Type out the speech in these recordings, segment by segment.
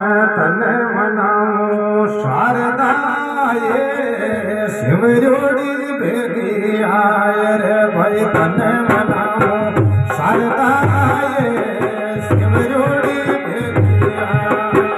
तने मनाऊं शारदाए शिवरोड़ी भेगी आए रे भाई तने मनाऊं शारदाए शिवरोड़ी भेगी आए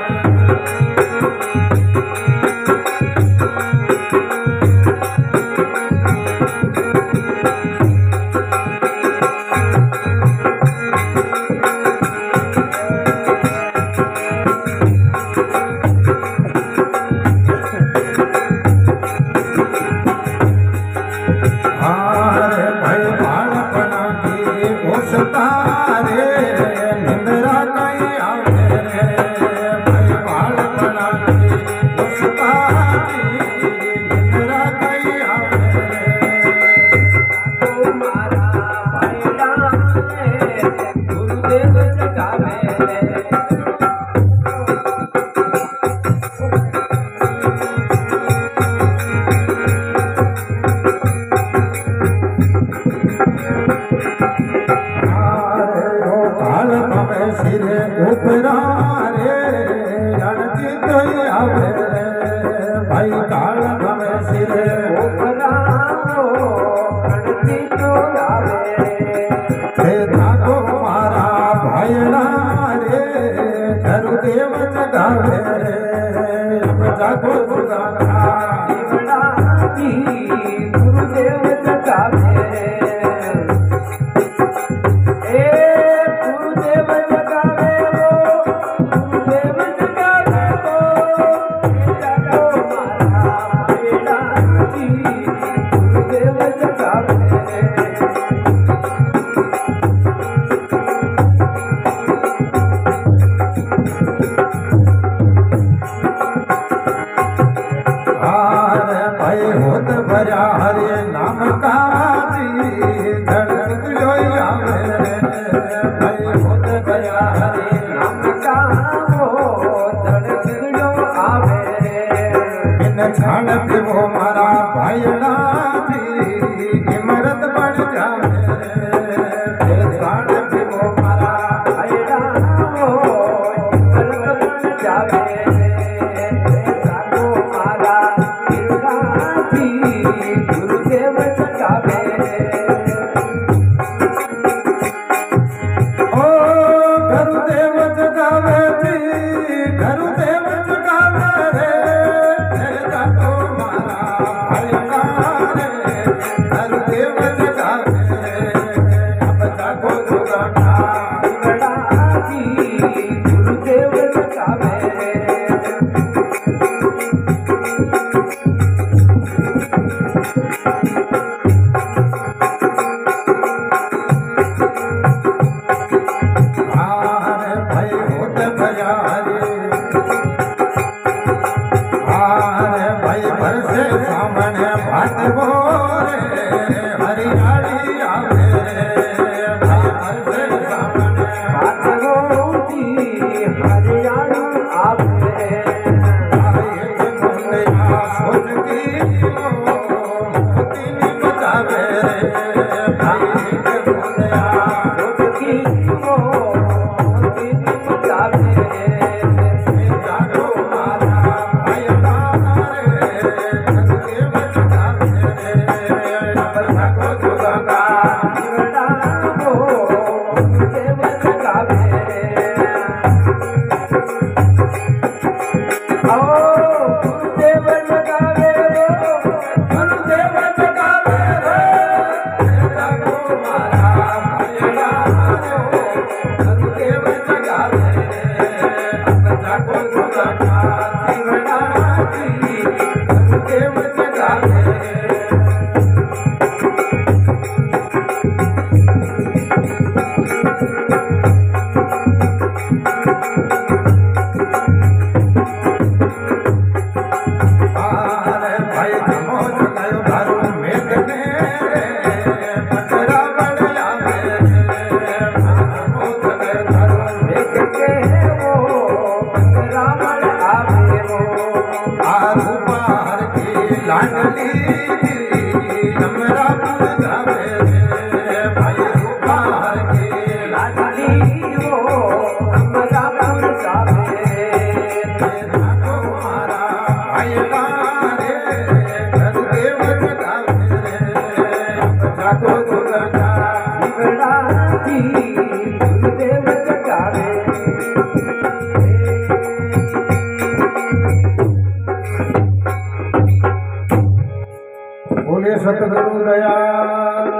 सिरे उपरा रे रणजीत आवे रे भाई काल भवे सिरे उपरा रणजीत आवे रे धागो मारा भाईना रे गुरुदेव जगावे रे अब जागो दुर्गा जीवना जी गुरुदेव जगावे रे हरे नाम का धड़क आवे भाई होत गया हरे नाम का धड़क आवे इन छाड़ वो मारा भाईना इमरत बढ़ जावे छाड़ वो मारा भाईना इमरत बढ़ जावे गुरुदेव जगावे ओ गुरुदेव जगावे जी गुरुदेव जगावे रे जागो मारा भाईना रे गुरुदेव जगावे अब जागो दुर्गा जी गुरुदेव जगावे सामने भाट बोरे हरियाली आवे भाई से सामने भाट बोती हरियाली आवे भाई मुंडिया सोच की मोती बजावे भाई मुंडिया सोच की मोती बजावे आरती गुरुदेव जगावे बोले सतगुरु दयाल।